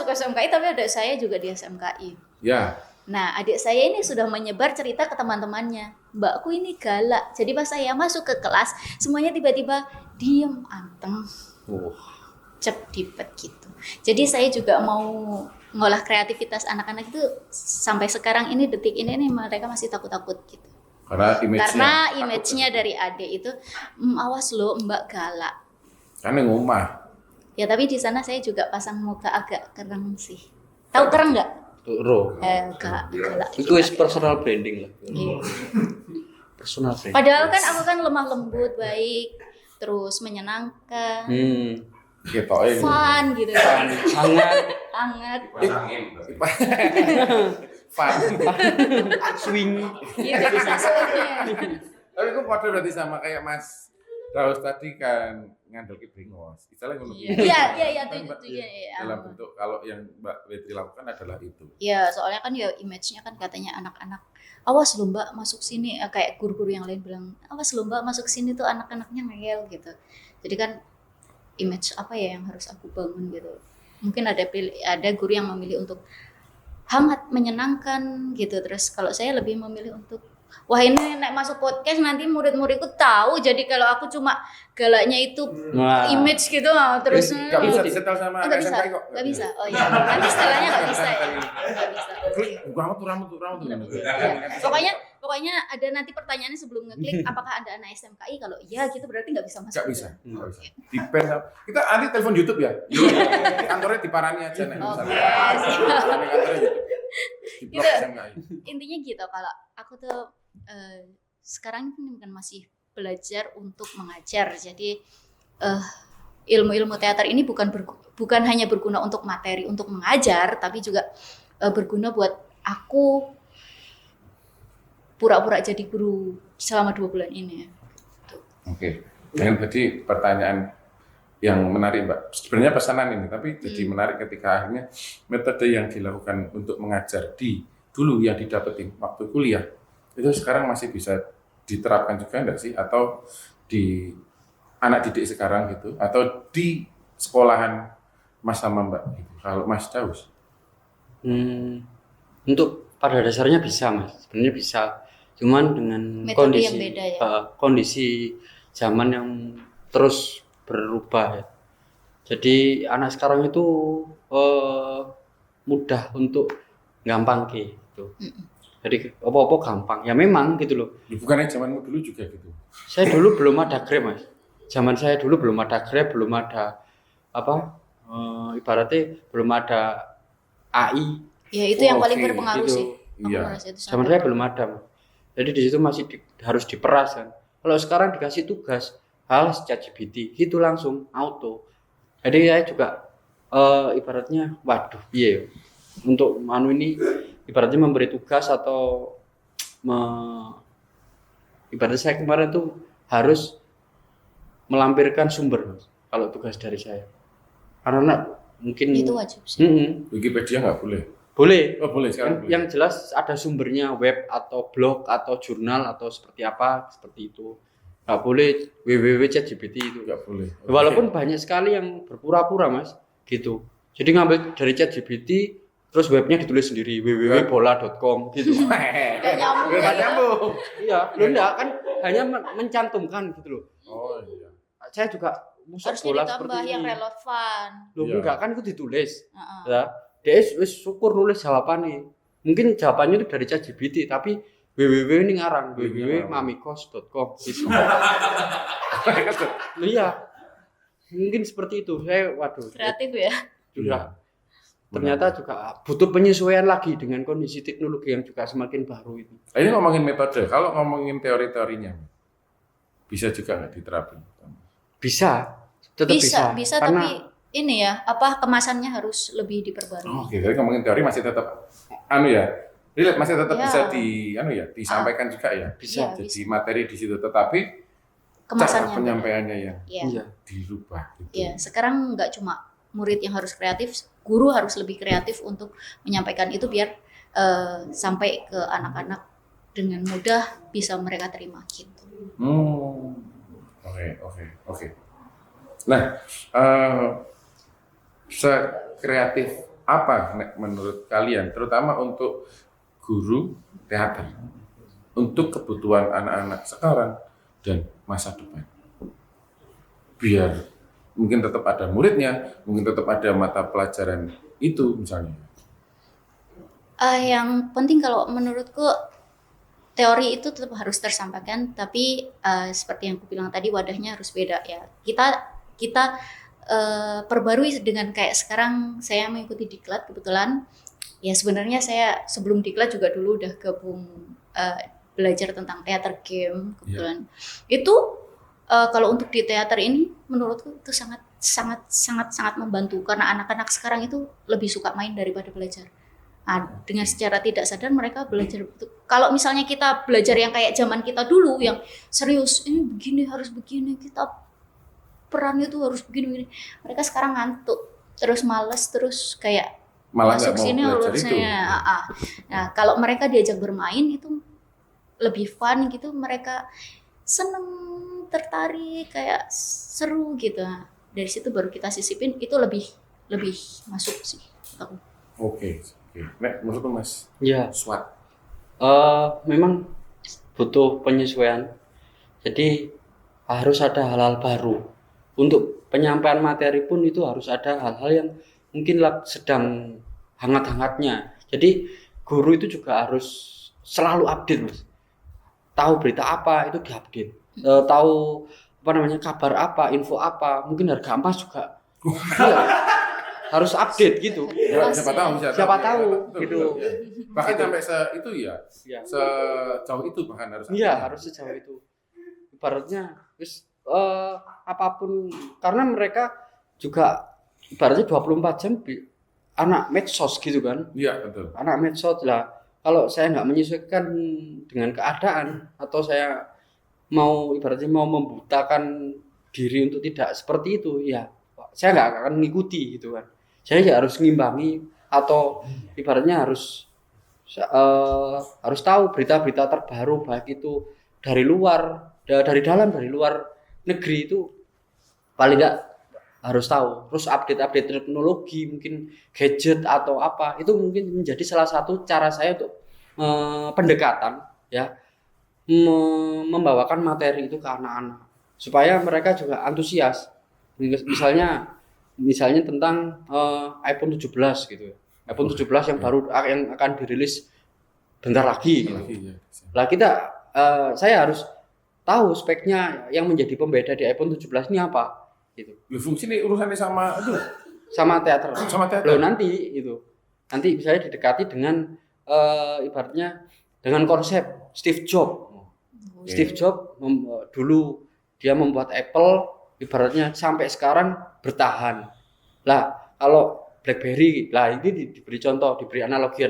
masuk SMKI tapi adik saya juga di SMKI. Ya. Nah, adik saya ini sudah menyebar cerita ke teman-temannya. Mbakku ini galak. Jadi pas saya masuk ke kelas, semuanya tiba-tiba diem, anteng, dipet gitu. Jadi saya juga mau ngolah kreativitas anak-anak itu sampai sekarang ini, detik ini nih, mereka masih takut-takut gitu. Karena image-nya dari adik itu, awas lo Mbak galak. Karena ngomah. Ya tapi di sana saya juga pasang muka agak kereng sih. Tahu kereng nggak? Galak. Itu is personal branding lah. Iya. Personal branding. Padahal kan aku kan lemah lembut, baik, terus menyenangkan, Gitu. fun gitu. Hangat. Fun. Swing. Gitu maksudnya. Tapi aku pada berarti sama kayak Mas Raus tadi kan ngandel ke bringos. Istilahnya ngono. Iya, Dalam bentuk kalau yang Mbak Wetri lakukan adalah itu. Ya, soalnya kan ya image-nya kan katanya anak-anak, awas lo Mbak masuk sini, kayak guru-guru yang lain bilang, awas lo Mbak masuk sini tuh anak-anaknya ngeyel gitu. Jadi kan image apa ya yang harus aku bangun gitu. Mungkin ada guru yang memilih untuk hangat, menyenangkan gitu. Terus kalau saya lebih memilih untuk wah ini naik masuk podcast nanti murid-muridku tahu, jadi kalau aku cuma galaknya itu image gitu terus nggak bisa disetel sama SMKI kok. Nggak bisa. Oh iya, nanti setelahnya nggak bisa ya. Nggak bisa. Rambut. Pokoknya ada nanti pertanyaannya sebelum ngeklik, apakah ada anak SMKI? Kalau iya gitu berarti nggak bisa masuk. Nggak bisa. Depend. Kita nanti telepon YouTube ya. Kantornya di Parani aja nih. Gitu. Intinya gitu, kalau aku tuh sekarang ini kan masih belajar untuk mengajar. Jadi ilmu-ilmu teater ini bukan hanya berguna untuk materi, untuk mengajar, tapi juga berguna buat aku pura-pura jadi guru selama 2 bulan ini. Oke. Dengan tadi pertanyaan yang menarik Mbak. Sebenarnya pesanan ini, tapi jadi menarik ketika akhirnya metode yang dilakukan untuk mengajar dulu yang didapetin waktu kuliah itu sekarang masih bisa diterapkan juga enggak sih, atau di anak didik sekarang gitu, atau di sekolahan Mas sama Mbak gitu. Kalau Mas Daus? Untuk pada dasarnya bisa Mas, sebenarnya bisa. Cuman dengan metode yang beda ya. Kondisi zaman yang terus berubah ya. Jadi anak sekarang itu mudah untuk gampang gitu. Jadi apa-apa gampang. Ya memang gitu loh. Bukannya zamanmu dulu juga gitu? Saya dulu belum ada Grab Mas. Zaman saya dulu belum ada Grab, belum ada ibaratnya belum ada AI. Ya itu yang paling berpengaruh gitu. sih. Iya. Zaman saya belum ada Mas. Jadi di situ masih harus diperas kan. Kalau sekarang dikasih tugas hal ChatGPT itu langsung auto. Jadi saya juga ibaratnya waduh iya untuk ini ibaratnya memberi tugas atau ibaratnya saya kemarin tuh harus melampirkan sumber Mas, kalau tugas dari saya. Karena mungkin itu wajib sih. Wikipedia nggak boleh? Boleh. Oh boleh sekarang. Yang jelas ada sumbernya, web atau blog atau jurnal atau seperti apa, seperti itu. Nggak boleh www.chatgpt itu. Nggak boleh. Walaupun banyak sekali yang berpura-pura Mas, gitu. Jadi ngambil dari ChatGPT, terus webnya ditulis sendiri www.bola.com gitu. Nggak nyambung. Iya, lo enggak kan hanya mencantumkan gitu loh. Oh iya. Saya juga musik harus bola ditambah seperti yang ini. relevan. Loh Iya. enggak kan itu ditulis. Ya. Dia wis syukur nulis jawabannya. Mungkin jawabannya itu dari ChatGPT tapi www ini ngarang www.mamikos.com gitu. Loh iya. Mungkin seperti itu. Saya waduh. Kreatif ya. Juga ternyata juga butuh penyesuaian lagi dengan kondisi teknologi yang juga semakin baru itu. Ini ngomongin metode, kalau ngomongin teori-teorinya bisa juga nggak diterapin? Bisa, tetap bisa. Bisa Karena, tapi ini ya, kemasannya harus lebih diperbarui. Oke, jadi ngomongin teori masih tetap relate, masih tetap Ya. bisa disampaikan juga ya. Bisa. Jadi bisa. materi di situ, tetapi cara Kemasannya penyampaiannya yang iya. dirubah. Gitu. Ya, sekarang nggak cuma murid yang harus kreatif, guru harus lebih kreatif untuk menyampaikan itu biar sampai ke anak-anak dengan mudah bisa mereka terima gitu. Oke. Nah, sekreatif apa menurut kalian, terutama untuk guru teater, untuk kebutuhan anak-anak sekarang dan masa depan? Biar mungkin tetap ada muridnya, mungkin tetap ada mata pelajaran itu misalnya. Yang penting kalau menurutku teori itu tetap harus tersampaikan, tapi seperti yang aku bilang tadi wadahnya harus beda ya. Kita perbarui dengan kayak sekarang saya mengikuti diklat kebetulan. Ya sebenarnya saya sebelum diklat juga dulu udah gabung belajar tentang teater game kebetulan. Itu kalau untuk di teater ini menurutku itu sangat membantu karena anak-anak sekarang itu lebih suka main daripada belajar. Nah, dengan secara tidak sadar mereka belajar. Kalau misalnya kita belajar yang kayak zaman kita dulu yang serius, ini begini harus begini, kita perannya tuh harus begini. Mereka sekarang ngantuk, terus males, terus kayak Malah masuk nggak mau sini belajar urusannya. Nah, kalau mereka diajak bermain itu lebih fun gitu, mereka seneng, tertarik, kayak seru gitu. Nah, dari situ baru kita sisipin itu lebih masuk sih aku. Oke. Nek, menurutku Mas Ya, Swat. memang butuh penyesuaian. Jadi harus ada hal-hal baru. Untuk penyampaian materi pun itu harus ada hal-hal yang mungkin sedang hangat-hangatnya. Jadi guru itu juga harus selalu update, Mas. Tahu berita apa itu diupdate. Tahu kabar apa, info apa, mungkin harga emas juga. Iya. Harus update gitu. Ya, siapa tahu gitu. Ya. Bahkan Gitu. sampai itu ya. Sejauh itu bahkan harus. Iya, harus sejauh itu. Ibaratnya apapun karena mereka juga ibaratnya 24 jam anak medsos gitu kan. Iya, betul. Anak medsos lah. Kalau saya nggak menyesuaikan dengan keadaan atau saya ibaratnya mau membutakan diri untuk tidak seperti itu, ya saya nggak akan mengikuti gitu kan. Saya ya harus ngimbangi atau ibaratnya harus tahu berita-berita terbaru baik itu dari luar, dari dalam, dari luar negeri itu paling nggak harus tahu. Terus update teknologi, mungkin gadget atau apa itu mungkin menjadi salah satu cara saya untuk pendekatan ya, membawakan materi itu ke anak-anak supaya mereka juga antusias. Misalnya tentang iPhone 17 gitu. iPhone 17 yang baru yang akan dirilis bentar lagi gitu. Lah saya harus tahu speknya yang menjadi pembeda di iPhone 17 ini apa gitu. Fungsi ini urusannya sama teater. Loh, nanti misalnya didekati dengan ibaratnya dengan konsep Steve Jobs. Steve Jobs dulu dia membuat Apple ibaratnya sampai sekarang bertahan. Lah, kalau BlackBerry, lah ini diberi contoh, diberi analogi.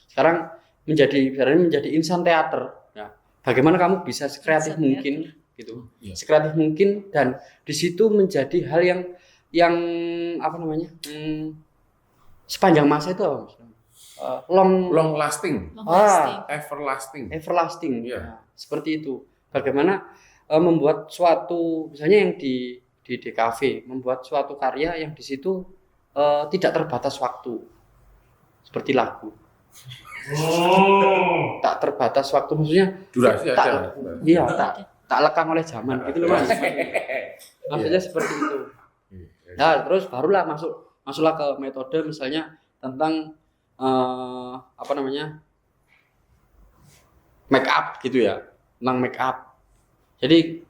Sekarang menjadi insan teater. Nah, bagaimana kamu bisa sekreatif mungkin gitu. Yeah. Sekreatif mungkin dan di situ menjadi hal yang sepanjang masa itu apa? Long lasting. Everlasting. Yeah. Nah, seperti itu. Bagaimana membuat suatu misalnya yang di DKV membuat suatu karya yang di situ tidak terbatas waktu seperti lagu. Tak terbatas waktu maksudnya durasi aja. Iya, tak lekang oleh zaman gitu loh Mas. Maksudnya seperti itu. Nah, terus barulah masuklah ke metode misalnya tentang make up gitu ya. Tentang make up. Jadi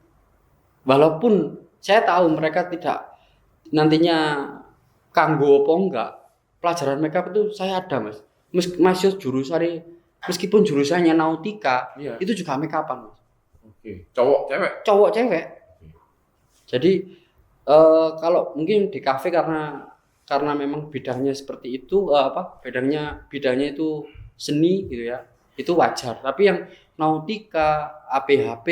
walaupun saya tahu mereka tidak nantinya kanggo apa enggak, pelajaran makeup itu saya ada Mas. Meskipun jurusannya nautika, itu juga makeupan Mas. Oke. Cowok cewek. Jadi kalau mungkin di kafe karena memang bidangnya seperti itu, bidangnya itu seni gitu ya, itu wajar. Tapi yang nautika, APHP,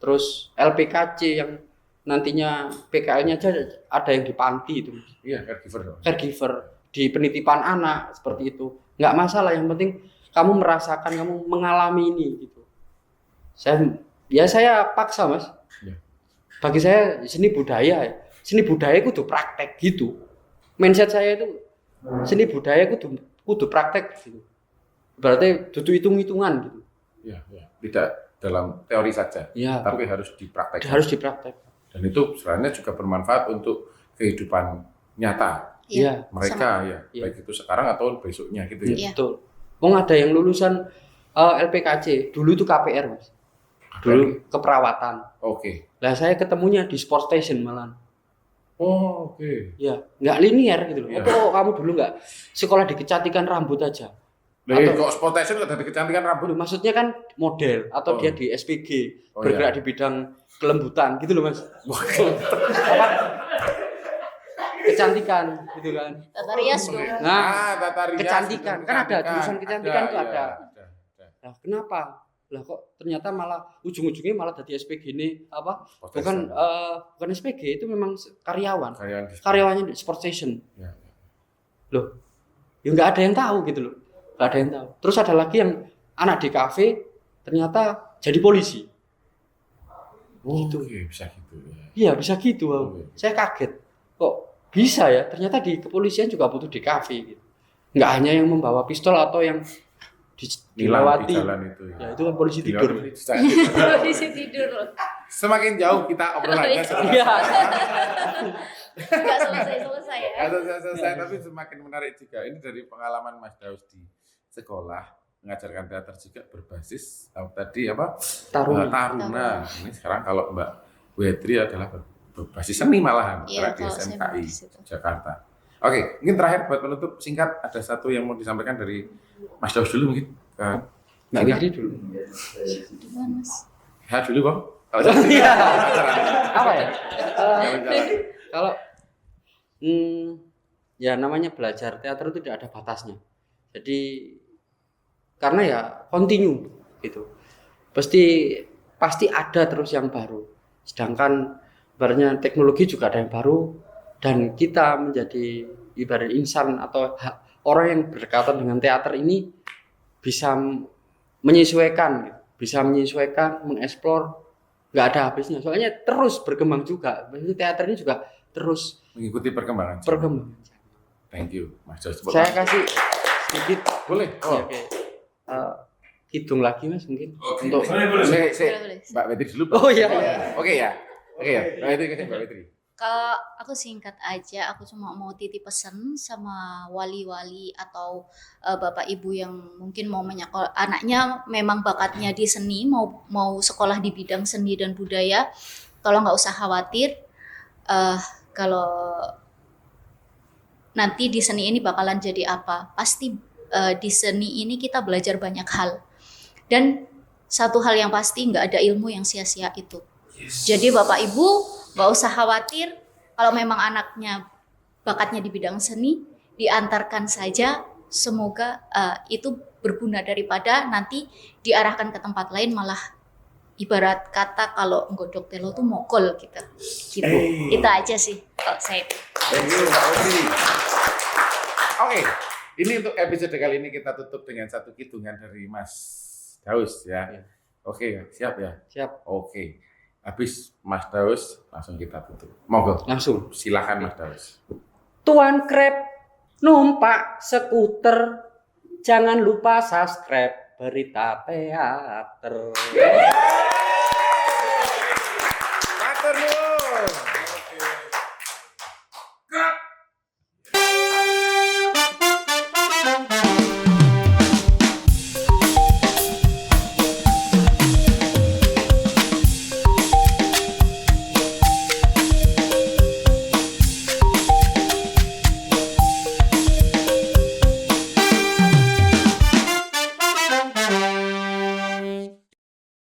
terus LPKC yang nantinya PKL-nya aja ada yang di panti itu. Iya, caregiver di penitipan anak seperti itu. Nggak masalah, yang penting kamu merasakan, kamu mengalami ini gitu. Saya paksa Mas. Ya. Bagi saya seni budaya itu praktek gitu. Mindset saya itu seni budaya kudu praktek gitu. Berarti dudu hitung-hitungan gitu. Ya, ya. Tidak dalam teori saja, Ya, tapi harus dipraktekkan. harus dipraktek. Dan itu sebenarnya juga bermanfaat untuk kehidupan nyata Iya, mereka ya, Iya. baik itu sekarang atau besoknya gitu ya. Iya. betul. Wong ada yang lulusan LPKC, dulu itu KPR, Mas. Dulu keperawatan. Oke. Lah saya ketemunya di Sport Station malah. Oh, oke. Ya, nggak linear gitu loh. Iya. Apa kamu dulu nggak sekolah di kecantikan rambut aja? Jadi Atau- kok sportation kok dari kecantikan rambut? Aduh, maksudnya kan model atau Oh. dia di SPG Oh, bergerak iya. di bidang kelembutan gitu loh, Mas. Kecantikan gitu kan. Tata rias dong. Nah, tata rias, kecantikan. Kan ada, jurusan kecantikan tuh iya, ada. ada. Nah, kenapa? Lah kok ternyata malah ujung-ujungnya malah jadi SPG ini apa? Sportation. Bukan SPG, itu memang karyawan. karyawan Karyawannya di Sport Station. Ya. Loh. Ya nggak ada yang tahu gitu loh. Nggak ada yang tahu. Terus ada lagi yang anak di kafe ternyata jadi polisi. Oh, Gitu. iya, bisa gitu ya. Iya, bisa gitu. Wow. Oke. Saya kaget. Kok bisa ya? Ternyata di kepolisian juga butuh di kafe gitu. Nggak hanya yang membawa pistol atau yang Hilang dilewati. di jalan itu Ya, itu kan polisi Di tidur. luar itu. Polisi tidur loh. Semakin jauh kita obrolannya Iya. Nggak selesai-selesai ya. selesai, tapi semakin menarik juga. Ini dari pengalaman Mas Daus di sekolah mengajarkan teater juga berbasis tadi apa? Taruna. Taruna. Ini sekarang kalau Mbak Wetri adalah berbasis seni malahan Iya, di kalau saya SMKI di situ. Jakarta. Oke, mungkin terakhir buat penutup singkat ada satu yang mau disampaikan dari Mas Daus dulu mungkin. Nggak ngerti dulu. Gimana, Mas? Ya dulu Bang. Iya. Apa ya? Jalan-jalan. Kalau ya namanya belajar teater itu tidak ada batasnya. Jadi karena ya continue gitu. Pasti ada terus yang baru. Sedangkan ibaratnya teknologi juga ada yang baru dan kita menjadi ibarat insan atau orang yang berdekatan dengan teater ini bisa menyesuaikan gitu. Bisa menyesuaikan, mengeksplor, nggak ada habisnya. Soalnya terus berkembang juga. Maksudnya teater ini juga terus Mengikuti perkembangan. berkembang. Thank you, Mas Daus. Saya kasih sedikit Boleh. ya, kayak, hitung lagi Mas mungkin untuk Boleh. Mbak Wetri dulu. Pak. Oh, iya. Oke ya. Oke ya. Mbak Wetri kasih Mbak Wetri. Kalau aku singkat aja, aku cuma mau titip pesan sama wali-wali atau bapak ibu yang mungkin mau menyekolah anaknya memang bakatnya di seni, mau sekolah di bidang seni dan budaya, tolong nggak usah khawatir kalau nanti di seni ini bakalan jadi apa. Pasti di seni ini kita belajar banyak hal. Dan satu hal yang pasti nggak ada ilmu yang sia-sia itu. Jadi bapak ibu nggak usah khawatir kalau memang anaknya bakatnya di bidang seni, diantarkan saja. Semoga itu berguna daripada nanti diarahkan ke tempat lain malah ibarat kata kalau nggodok telo tuh mokol gitu. Gitu. Itu aja sih kalau saya. Thank you, Mbak Wetri. Oke, ini untuk episode kali ini kita tutup dengan satu hitungan dari Mas Daus ya. Ya. Oke, siap ya? siap Oke. Habis Mas Daus, langsung kita tutup. Monggo, langsung. silakan Mas Daus. Tuan Krep numpak skuter, jangan lupa subscribe berita teater. Matur nuwun.